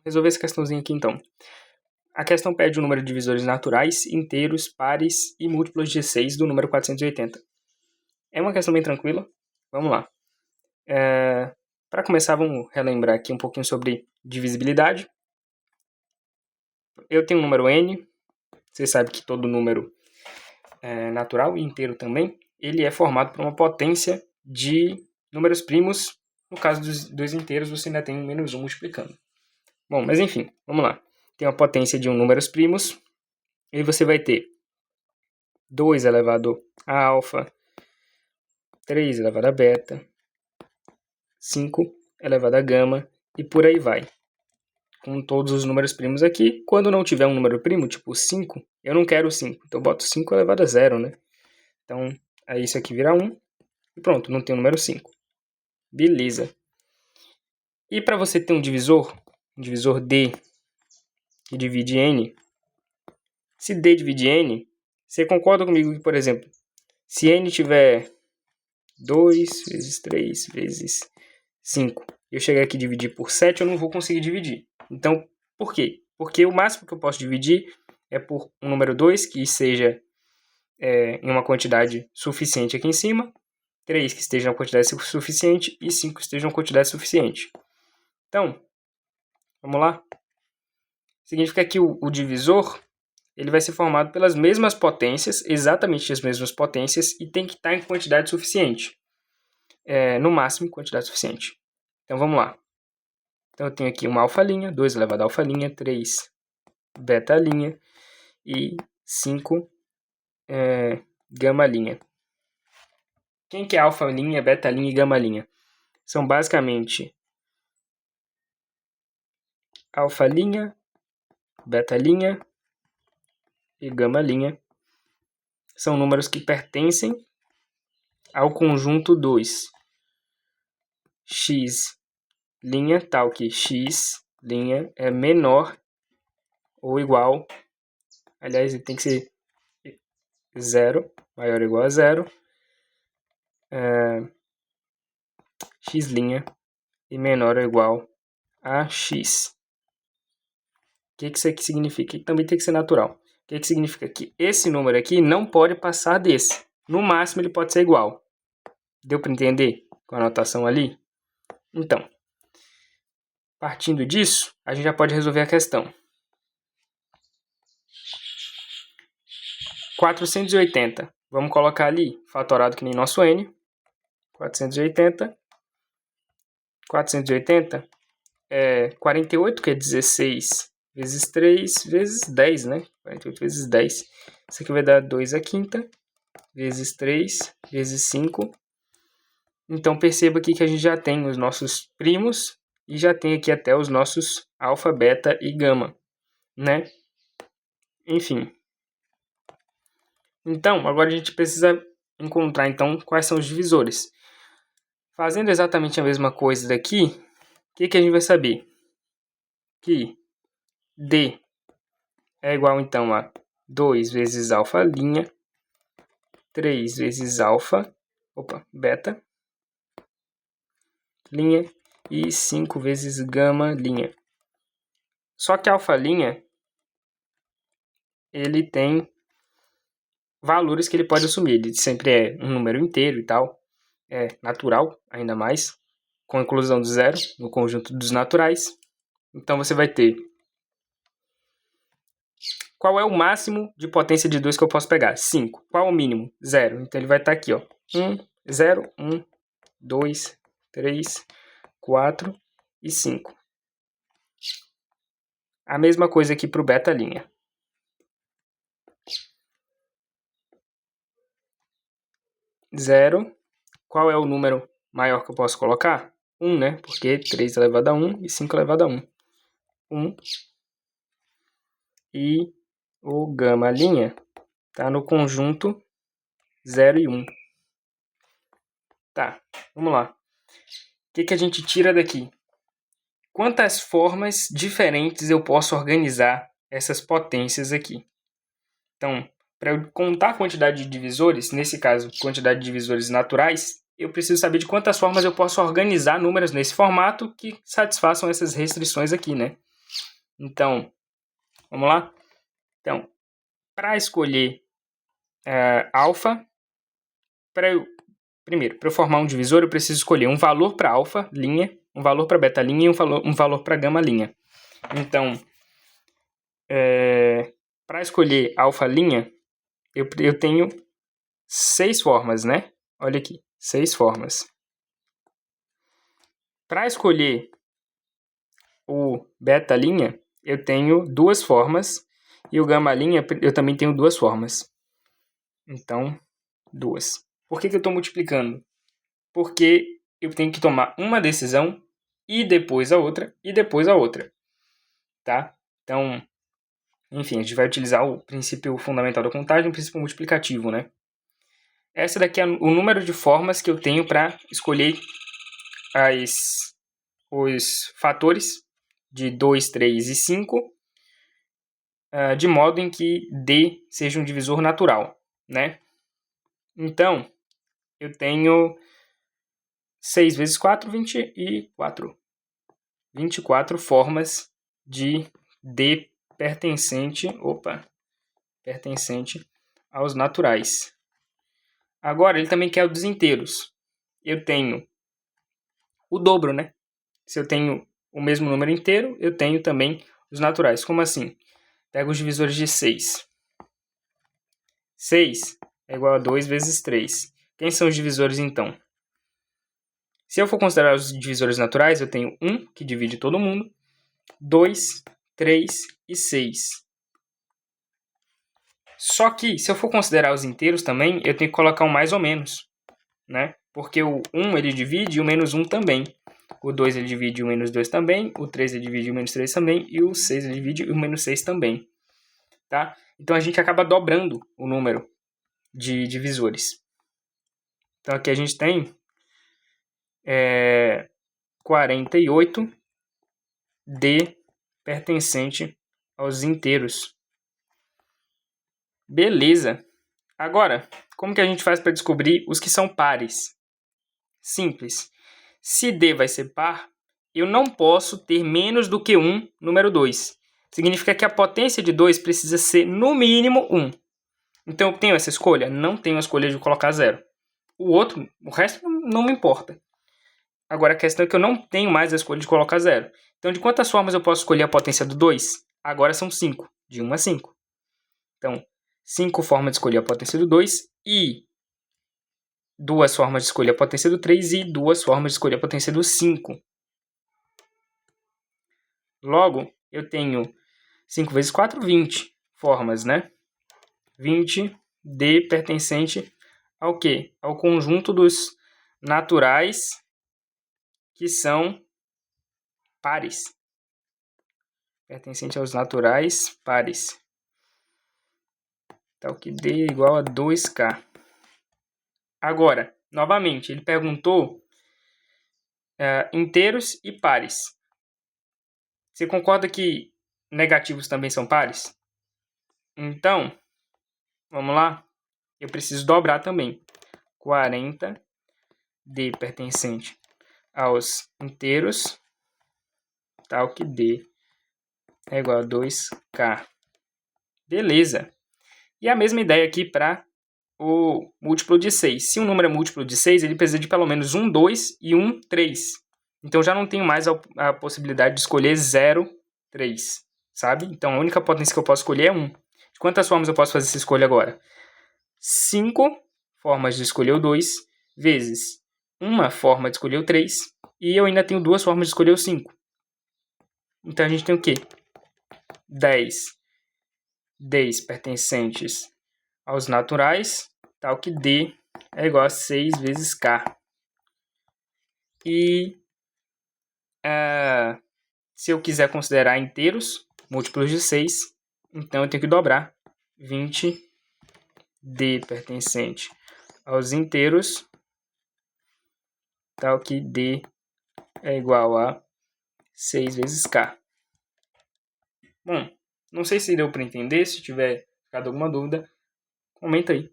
resolver essa questãozinha aqui então. A questão pede o número de divisores naturais, inteiros, pares e múltiplos de 6 do número 480. É uma questão bem tranquila. Vamos lá. Para começar, vamos relembrar aqui um pouquinho sobre divisibilidade. Eu tenho um número n. Você sabe que todo número natural e inteiro também, ele é formado por uma potência de números primos. No caso dos inteiros, você ainda tem um menos 1 multiplicando. Bom, mas enfim, vamos lá. Tem uma potência de números primos, e você vai ter 2 elevado a alfa, 3 elevado a beta, 5 elevado a gama, e por aí vai. Com todos os números primos aqui. Quando não tiver um número primo, tipo 5, eu não quero 5, então eu boto 5 elevado a 0, né? Então, aí isso aqui vira 1, e pronto, não tem o número 5. Beleza. E para você ter um divisor D, que divide n, se D divide n, você concorda comigo que, por exemplo, se n tiver 2 vezes 3 vezes 5, eu chegar aqui e dividir por 7, eu não vou conseguir dividir. Então, por quê? Porque o máximo que eu posso dividir é por um número 2, que seja em uma quantidade suficiente aqui em cima, 3 que esteja uma quantidade suficiente e 5 que esteja uma quantidade suficiente. Então, vamos lá? Significa que o divisor ele vai ser formado pelas mesmas potências, exatamente as mesmas potências, e tem que estar em quantidade suficiente. No máximo, em quantidade suficiente. Então, vamos lá. Então, eu tenho aqui uma alfa', 2 elevado a alfa', 3 beta' e 5 gama'. Quem que é alfa', beta' e gama'? São basicamente alfa', beta' e gama'. São números que pertencem ao conjunto 2. X', tal que x' é menor ou igual, aliás, ele tem que ser 0, maior ou igual a 0, x' e menor ou igual a x. O que isso aqui significa? Que também tem que ser natural. O que significa? Que esse número aqui não pode passar desse. No máximo, ele pode ser igual. Deu para entender com a anotação ali? Então, partindo disso, a gente já pode resolver a questão. 480. Vamos colocar ali, fatorado que nem nosso n. 480 é 48, que é 16 vezes 3 vezes 10, né? 48 vezes 10. Isso aqui vai dar 2 à quinta, vezes 3, vezes 5. Então, perceba aqui que a gente já tem os nossos primos e já tem aqui até os nossos alfa, beta e gama, né? Enfim. Então, agora a gente precisa encontrar, então, quais são os divisores. Fazendo exatamente a mesma coisa daqui, o que a gente vai saber? Que D é igual, então, a 2 vezes alfa', 3 vezes beta', e 5 vezes gama'. Só que alfa', ele tem valores que ele pode assumir. Ele sempre é um número inteiro e tal. É natural, ainda mais, com a inclusão do zero no conjunto dos naturais. Então, você vai ter... Qual é o máximo de potência de 2 que eu posso pegar? 5. Qual é o mínimo? 0. Então, ele vai estar aqui, ó. 1, 0, 1, 2, 3, 4 e 5. A mesma coisa aqui para o beta'. 0. Qual é o número maior que eu posso colocar? 1, né? Porque 3 elevado a 1 e 5 elevado a 1. 1. E o gama' está no conjunto 0 e 1. Tá, vamos lá. O que a gente tira daqui? Quantas formas diferentes eu posso organizar essas potências aqui? Então, para eu contar a quantidade de divisores, nesse caso, quantidade de divisores naturais, eu preciso saber de quantas formas eu posso organizar números nesse formato que satisfaçam essas restrições aqui, né? Então, vamos lá? Então, para escolher alfa, primeiro, para eu formar um divisor, eu preciso escolher um valor para alfa, linha, um valor para beta linha e um valor para gama linha. Então, para escolher alfa linha, eu tenho 6 formas, né? Olha aqui, 6 formas. Para escolher o beta linha, eu tenho 2 formas. E o gama linha, eu também tenho 2 formas. Então, 2. Por que eu estou multiplicando? Porque eu tenho que tomar uma decisão e depois a outra, e depois a outra. Tá? Então, enfim, a gente vai utilizar o princípio fundamental da contagem, o princípio multiplicativo, né? Essa daqui é o número de formas que eu tenho para escolher os fatores de 2, 3 e 5, de modo em que D seja um divisor natural, né? Então, eu tenho 6 vezes 4, 24. 24 formas de D pertencente aos naturais. Agora, ele também quer os dos inteiros. Eu tenho o dobro, né? Se eu tenho o mesmo número inteiro, eu tenho também os naturais. Como assim? Pego os divisores de 6. 6 é igual a 2 vezes 3. Quem são os divisores, então? Se eu for considerar os divisores naturais, eu tenho 1, que divide todo mundo, 2, 3 e 6. Só que, se eu for considerar os inteiros também, eu tenho que colocar um mais ou menos, né? Porque o 1 ele divide e o menos 1 também. O 2 ele divide e o menos 2 também. O 3 ele divide e o menos 3 também. E o 6 ele divide e o menos 6 também. Tá? Então a gente acaba dobrando o número de divisores. Então aqui a gente tem 48 D pertencente aos inteiros. Beleza. Agora, como que a gente faz para descobrir os que são pares? Simples. Se D vai ser par, eu não posso ter menos do que 1 número 2. Significa que a potência de 2 precisa ser no mínimo 1. Então eu tenho essa escolha? Não tenho a escolha de colocar 0. O resto não me importa. Agora a questão é que eu não tenho mais a escolha de colocar 0. Então de quantas formas eu posso escolher a potência do 2? Agora são 5, de 1 a 5. Então, 5 formas de escolher a potência do 2 e 2 formas de escolher a potência do 3 e 2 formas de escolher a potência do 5. Logo, eu tenho 5 vezes 4, 20 formas, né? 20 D pertencente ao quê? Ao conjunto dos naturais que são pares. Pertencente aos naturais pares. Tal que D é igual a 2K. Agora, novamente, ele perguntou inteiros e pares. Você concorda que negativos também são pares? Então, vamos lá? Eu preciso dobrar também. 40 D pertencente aos inteiros, tal que D é igual a 2K. Beleza. E a mesma ideia aqui para o múltiplo de 6. Se um número é múltiplo de 6, ele precisa de pelo menos um 2 e um 3. Então já não tenho mais a possibilidade de escolher 0, 3, sabe? Então a única potência que eu posso escolher é 1. De quantas formas eu posso fazer essa escolha agora? 5 formas de escolher o 2, vezes uma forma de escolher o 3, e eu ainda tenho 2 formas de escolher o 5. Então a gente tem o quê? 10 Ds pertencentes aos naturais, tal que D é igual a 6 vezes K. E se eu quiser considerar inteiros, múltiplos de 6, então eu tenho que dobrar 20 D pertencente aos inteiros, tal que D é igual a 6 vezes K. Bom, não sei se deu para entender. Se tiver ficado alguma dúvida, comenta aí.